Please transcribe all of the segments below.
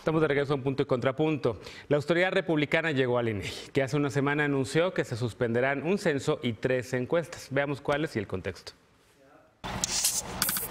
Estamos de regreso a Un Punto y Contrapunto. La autoridad republicana llegó al INEGI, que hace una semana anunció que se suspenderán un censo y 3 encuestas. Veamos cuáles y el contexto.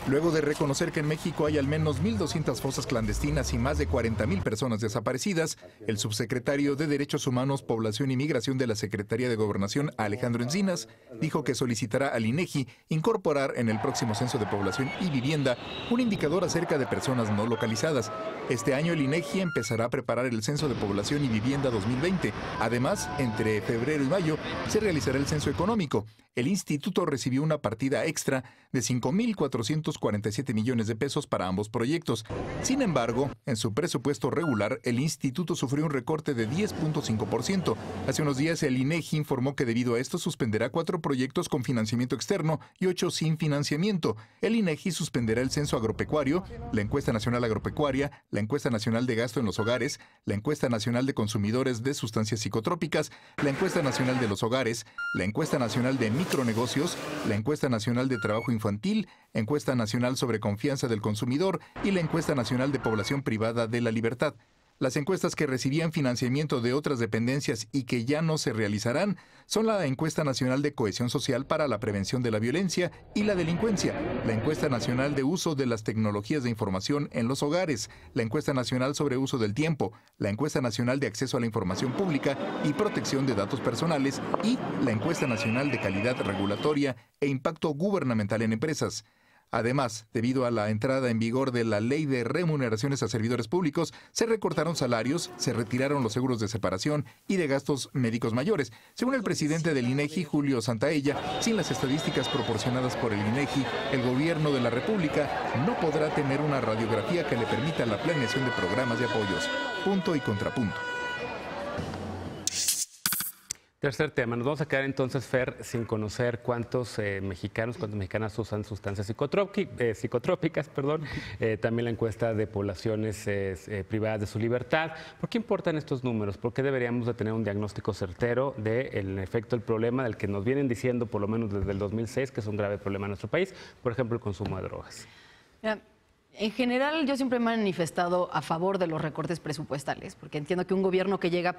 Luego de reconocer que en México hay al menos 1.200 fosas clandestinas y más de 40.000 personas desaparecidas, el subsecretario de Derechos Humanos, Población y Migración de la Secretaría de Gobernación, Alejandro Encinas, dijo que solicitará al INEGI incorporar en el próximo Censo de Población y Vivienda un indicador acerca de personas no localizadas. Este año el INEGI empezará a preparar el Censo de Población y Vivienda 2020. Además, entre febrero y mayo se realizará el censo económico. El instituto recibió una partida extra de 5.447 millones de pesos para ambos proyectos. Sin embargo, en su presupuesto regular, el instituto sufrió un recorte de 10.5%. Hace unos días, el INEGI informó que debido a esto suspenderá 4 proyectos con financiamiento externo y 8 sin financiamiento. El INEGI suspenderá el censo agropecuario, la encuesta nacional agropecuaria, la encuesta nacional de gasto en los hogares, la encuesta nacional de consumidores de sustancias psicotrópicas, la encuesta nacional de los hogares, la encuesta nacional de micronegocios, la encuesta nacional de trabajo infantil, encuesta nacional sobre confianza del consumidor y la encuesta nacional de población privada de la libertad. Las encuestas que recibían financiamiento de otras dependencias y que ya no se realizarán son la encuesta nacional de cohesión social para la prevención de la violencia y la delincuencia, la encuesta nacional de uso de las tecnologías de información en los hogares, la encuesta nacional sobre uso del tiempo, la encuesta nacional de acceso a la información pública y protección de datos personales y la encuesta nacional de calidad regulatoria e impacto gubernamental en empresas. Además, debido a la entrada en vigor de la Ley de Remuneraciones a Servidores Públicos, se recortaron salarios, se retiraron los seguros de separación y de gastos médicos mayores. Según el presidente del INEGI, Julio Santaella, sin las estadísticas proporcionadas por el INEGI, el gobierno de la República no podrá tener una radiografía que le permita la planeación de programas de apoyos. Punto y contrapunto. Tercer tema, nos vamos a quedar entonces, Fer, sin conocer cuántas mexicanas usan sustancias psicotrópicas, también la encuesta de poblaciones privadas de su libertad. ¿Por qué importan estos números? ¿Por qué deberíamos de tener un diagnóstico certero del efecto del problema del que nos vienen diciendo por lo menos desde el 2006 que es un grave problema en nuestro país, por ejemplo, el consumo de drogas? En general, yo siempre me he manifestado a favor de los recortes presupuestales, porque entiendo que un gobierno que llega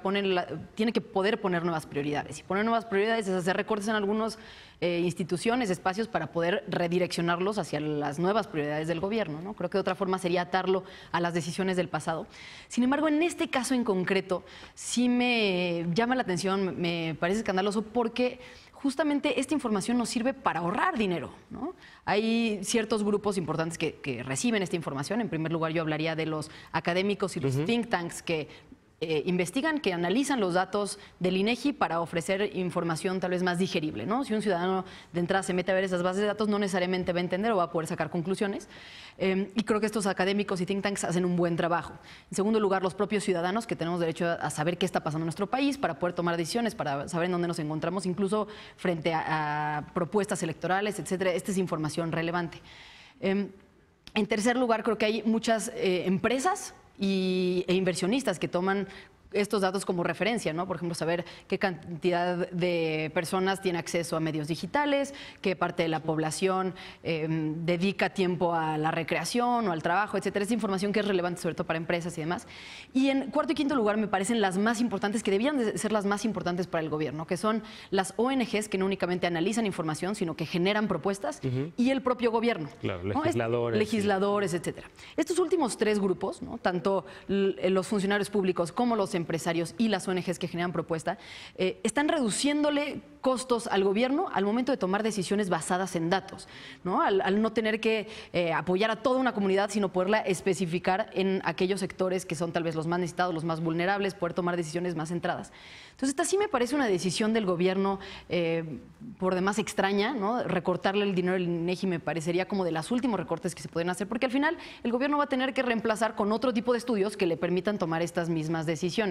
tiene que poder poner nuevas prioridades. Y poner nuevas prioridades es hacer recortes en algunas instituciones, espacios, para poder redireccionarlos hacia las nuevas prioridades del gobierno, ¿no? Creo que de otra forma sería atarlo a las decisiones del pasado. Sin embargo, en este caso en concreto, sí me llama la atención, me parece escandaloso, porque justamente esta información nos sirve para ahorrar dinero, ¿no? Hay ciertos grupos importantes que reciben esta información. En primer lugar, yo hablaría de los académicos y los think tanks que investigan, que analizan los datos del INEGI para ofrecer información tal vez más digerible, ¿no? Si un ciudadano de entrada se mete a ver esas bases de datos, no necesariamente va a entender o va a poder sacar conclusiones. Y creo que estos académicos y think tanks hacen un buen trabajo. En segundo lugar, los propios ciudadanos, que tenemos derecho a saber qué está pasando en nuestro país para poder tomar decisiones, para saber en dónde nos encontramos, incluso frente a propuestas electorales, etcétera. Esta es información relevante. En tercer lugar, creo que hay muchas empresas e inversionistas que toman estos datos como referencia, ¿no? Por ejemplo, saber qué cantidad de personas tiene acceso a medios digitales, qué parte de la población dedica tiempo a la recreación o al trabajo, etcétera. Es información que es relevante sobre todo para empresas y demás. Y en cuarto y quinto lugar me parecen las más importantes, que debían de ser las más importantes para el gobierno, que son las ONGs, que no únicamente analizan información, sino que generan propuestas, y el propio gobierno. Claro, ¿no? legisladores, etcétera. Estos últimos 3 grupos, ¿no? Tanto los funcionarios públicos como los empresarios y las ONGs que generan propuesta, están reduciéndole costos al gobierno al momento de tomar decisiones basadas en datos, ¿no? Al no tener que apoyar a toda una comunidad, sino poderla especificar en aquellos sectores que son tal vez los más necesitados, los más vulnerables, poder tomar decisiones más centradas. Entonces, esta sí me parece una decisión del gobierno por demás extraña, ¿no? Recortarle el dinero al INEGI me parecería como de los últimos recortes que se pueden hacer, porque al final el gobierno va a tener que reemplazar con otro tipo de estudios que le permitan tomar estas mismas decisiones.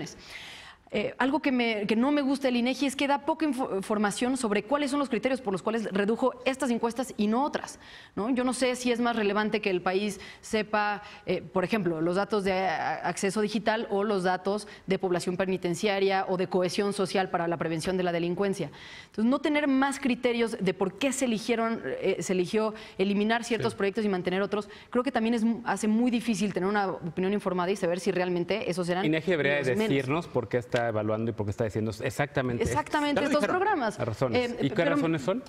Algo que no me gusta del INEGI es que da poca información sobre cuáles son los criterios por los cuales redujo estas encuestas y no otras, ¿no? Yo no sé si es más relevante que el país sepa, por ejemplo, los datos de acceso digital o los datos de población penitenciaria o de cohesión social para la prevención de la delincuencia. Entonces, no tener más criterios de por qué se eligió eliminar ciertos proyectos y mantener otros, creo que también hace muy difícil tener una opinión informada y saber si realmente esos eran INEGI debería los decirnos por qué está evaluando y por qué está diciendo exactamente estos programas. Razones. ¿Y qué razones son?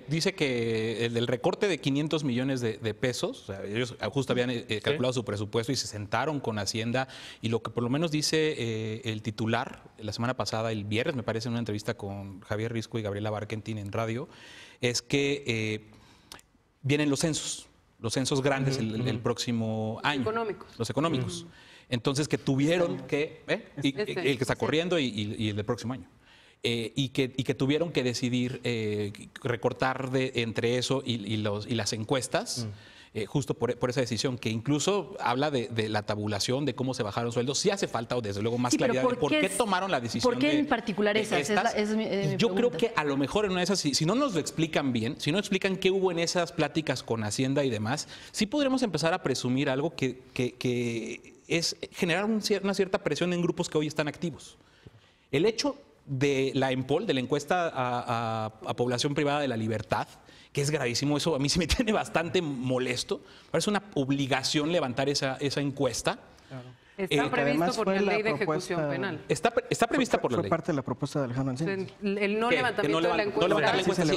Dice que el recorte de 500 millones de pesos, o sea, ellos justo habían calculado su presupuesto y se sentaron con Hacienda, y lo que por lo menos dice el titular la semana pasada, el viernes, me parece, en una entrevista con Javier Risco y Gabriela Barkentin en radio, es que vienen los censos grandes el próximo año. Los económicos. Entonces, que tuvieron que, el que está corriendo y el del próximo año, y que tuvieron que decidir recortar entre eso y las encuestas, justo por esa decisión, que incluso habla de la tabulación, de cómo se bajaron sueldos. Sí hace falta, o desde luego, más claridad de por qué tomaron la decisión. ¿Por qué en particular esas? Yo creo que a lo mejor en una de esas, si no nos lo explican bien, si no explican qué hubo en esas pláticas con Hacienda y demás, sí podremos empezar a presumir algo que es generar una cierta presión en grupos que hoy están activos. El hecho de la EMPOL, de la encuesta a población privada de la libertad, que es gravísimo, eso a mí sí me tiene bastante molesto. Parece una obligación levantar esa encuesta. Claro. Está previsto por la ley de ejecución penal. Está prevista por la ley. Fue parte de la propuesta de Alejandro Encinas. El no levantamiento de la encuesta. No levantar la encuesta, sí,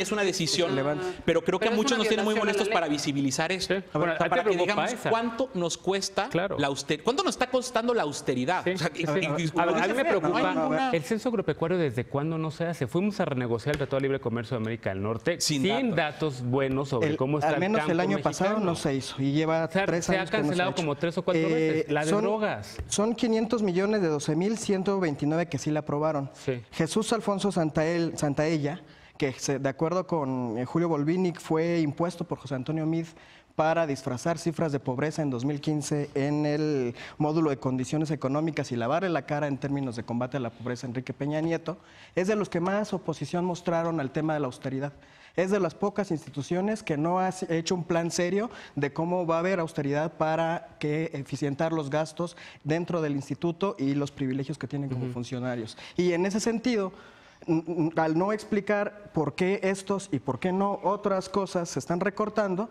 es una decisión, pero creo que a muchos nos tiene muy molestos para visibilizar eso. Para que digamos cuánto nos cuesta la austeridad, cuánto nos está costando la austeridad. O sea, a mí me preocupa el censo agropecuario, ¿desde cuándo no se hace? Fuimos a renegociar el Tratado de Libre Comercio de América del Norte sin datos buenos sobre cómo está el campo mexicano. Al menos el año pasado no se hizo y lleva 3 años. Se ha cancelado como 3 o 4 veces. La de drogas. Son 500 millones de 12,129 que sí la aprobaron. Sí. Jesús Alfonso Santaella, que de acuerdo con Julio Volvinic fue impuesto por José Antonio Meade para disfrazar cifras de pobreza en 2015 en el módulo de condiciones económicas y lavarle la cara en términos de combate a la pobreza a Enrique Peña Nieto, es de los que más oposición mostraron al tema de la austeridad. Es de las pocas instituciones que no ha hecho un plan serio de cómo va a haber austeridad para eficientar los gastos dentro del instituto y los privilegios que tienen como funcionarios. Y en ese sentido, al no explicar por qué estos y por qué no otras cosas se están recortando,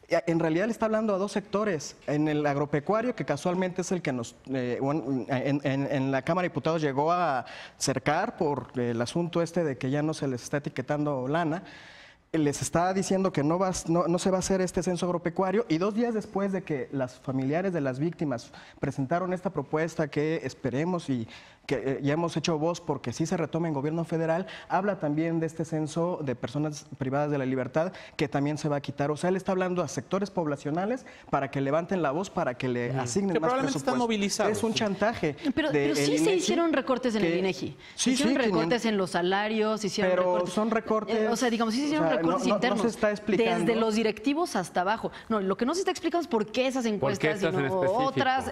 en realidad le está hablando a 2 sectores. En el agropecuario, que casualmente es el que nos en la Cámara de Diputados llegó a cercar por el asunto de que ya no se les está etiquetando lana, les está diciendo que no se va a hacer este censo agropecuario, y 2 días después de que las familiares de las víctimas presentaron esta propuesta que esperemos y que ya hemos hecho voz porque sí se retome en gobierno federal, habla también de este censo de personas privadas de la libertad que también se va a quitar. O sea, él está hablando a sectores poblacionales para que levanten la voz, para que le asignen más presupuesto. Están movilizados. Es un chantaje. Pero sí se hicieron recortes en el INEGI. Se hicieron recortes en los salarios, pero son recortes. O sea, digamos, sí se hicieron recortes internos. No se está explicando. Desde los directivos hasta abajo. No, lo que no se está explicando es por qué esas encuestas y no otras.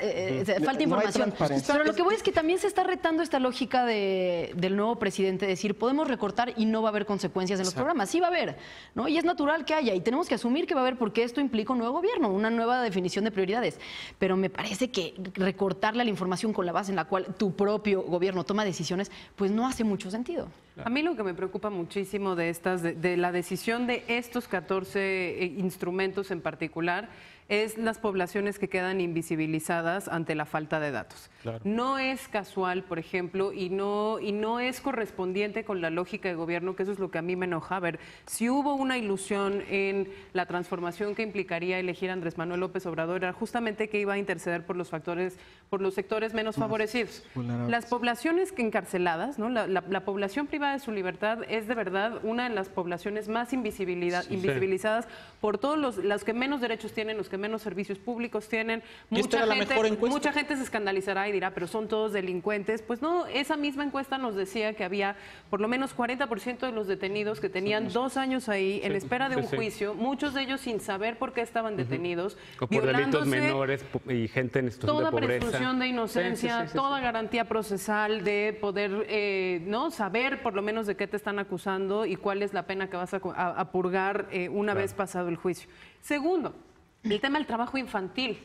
Falta información. Pero lo que voy es que también se está retando esta lógica del nuevo presidente, decir, podemos recortar y no va a haber consecuencias en los programas. Sí va a haber, ¿no? Y es natural que haya, y tenemos que asumir que va a haber, porque esto implica un nuevo gobierno, una nueva definición de prioridades. Pero me parece que recortarle a la información con la base en la cual tu propio gobierno toma decisiones, pues no hace mucho sentido. A mí lo que me preocupa muchísimo de la decisión de estos 14 instrumentos en particular es las poblaciones que quedan invisibilizadas ante la falta de datos. Claro. No es casual, por ejemplo, y no es correspondiente con la lógica de gobierno, que eso es lo que a mí me enoja. A ver, si hubo una ilusión en la transformación que implicaría elegir a Andrés Manuel López Obrador, era justamente que iba a interceder por los sectores menos favorecidos. Las poblaciones que encarceladas, ¿no? La población privada de su libertad es de verdad una de las poblaciones más invisibilizadas por todos los que menos derechos tienen, los que menos servicios públicos tienen. ¿Y esta era la mejor encuesta? Mucha gente se escandalizará y dirá, pero son todos delincuentes. Pues no, esa misma encuesta nos decía que había por lo menos 40% de los detenidos que tenían 2 años ahí en espera de un juicio, muchos de ellos sin saber por qué estaban detenidos, O por delitos menores y gente en situación de toda pobreza. presunción de inocencia, toda garantía procesal de poder no saber por lo menos de qué te están acusando y cuál es la pena que vas a purgar una vez pasado el juicio. Segundo, el tema del trabajo infantil.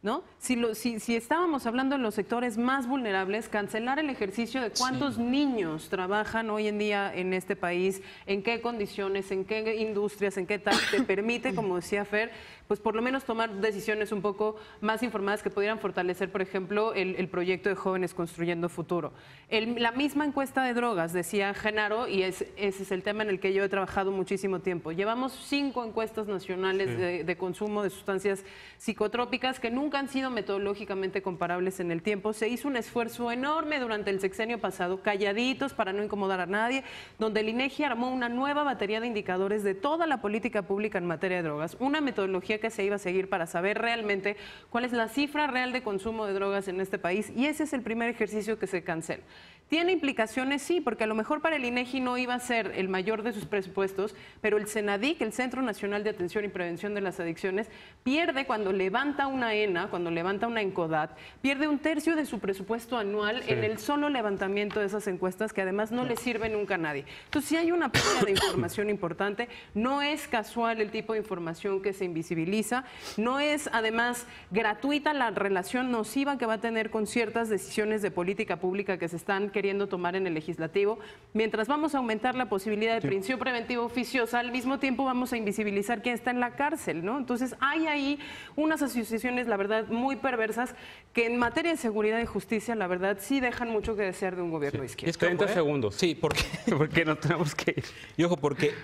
¿No? Si estábamos hablando en los sectores más vulnerables, cancelar el ejercicio de cuántos niños trabajan hoy en día en este país, en qué condiciones, en qué industrias, en qué tal, te permite, como decía Fer, pues por lo menos tomar decisiones un poco más informadas que pudieran fortalecer, por ejemplo, el proyecto de Jóvenes Construyendo Futuro. La misma encuesta de drogas, decía Genaro, y ese es el tema en el que yo he trabajado muchísimo tiempo. Llevamos 5 encuestas nacionales de consumo de sustancias psicotrópicas que nunca han sido metodológicamente comparables en el tiempo. Se hizo un esfuerzo enorme durante el sexenio pasado, calladitos para no incomodar a nadie, donde el INEGI armó una nueva batería de indicadores de toda la política pública en materia de drogas, una metodología que se iba a seguir para saber realmente cuál es la cifra real de consumo de drogas en este país, y ese es el primer ejercicio que se cancela. ¿Tiene implicaciones? Sí, porque a lo mejor para el INEGI no iba a ser el mayor de sus presupuestos, pero el CENADIC, el Centro Nacional de Atención y Prevención de las Adicciones, pierde cuando levanta una ENA, cuando levanta una ENCODAT, pierde 1/3 de su presupuesto anual en el solo levantamiento de esas encuestas que además no le sirve nunca a nadie. Entonces, sí hay una pérdida de información importante, no es casual el tipo de información que se invisibiliza, no es además gratuita la relación nociva que va a tener con ciertas decisiones de política pública que se están queriendo tomar en el legislativo. Mientras vamos a aumentar la posibilidad de prisión preventiva oficiosa, al mismo tiempo vamos a invisibilizar quién está en la cárcel, ¿no? Entonces hay ahí unas asociaciones, la verdad, muy perversas que en materia de seguridad y justicia, la verdad, sí dejan mucho que desear de un gobierno de izquierda. 30 segundos. Sí, porque Porque nos tenemos que ir. Y ojo, porque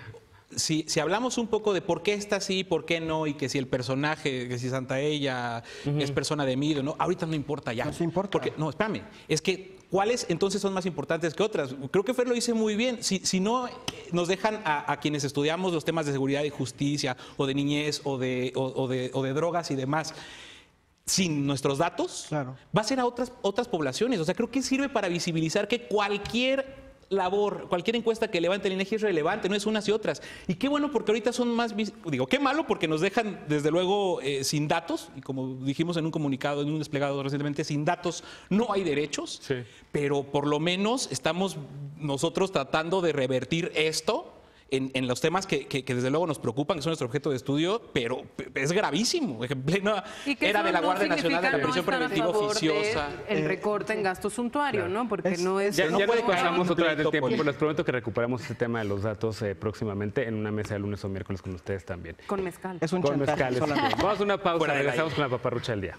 si hablamos un poco de por qué está así, por qué no, y que si el personaje, que si Santaella es persona de miedo, no, ahorita no importa ya. No se importa. Porque, no, espérame, es que ¿cuáles entonces son más importantes que otras? Creo que Fer lo dice muy bien. Si no nos dejan a quienes estudiamos los temas de seguridad y justicia, o de niñez, o de drogas y demás, sin nuestros datos, Claro. va a ser a otras poblaciones. O sea, creo que sirve para visibilizar que cualquier labor, cualquier encuesta que levante el INEGI es relevante, no es unas y otras. Y qué bueno, porque ahorita son más, digo, qué malo, porque nos dejan desde luego sin datos, y como dijimos en un comunicado, en un desplegado recientemente, sin datos no hay derechos, Sí. pero por lo menos estamos nosotros tratando de revertir esto en los temas que desde luego nos preocupan, que son nuestro objeto de estudio, pero es gravísimo. En plena Y que era eso de la no Guardia Nacional de la significa prisión no estar a preventiva favor oficiosa. el recorte en gasto suntuario, ¿no? Porque no es... Ya, no ya puede nos pasar pasamos un otra vez del pleito tiempo, político. pero les prometo que recuperamos este tema de los datos próximamente en una mesa de lunes o miércoles con ustedes también. Con mezcal. Es un Con chantaje mezcales. solamente. Vamos a una pausa, Fuera del regresamos aire. con la paparrucha del día.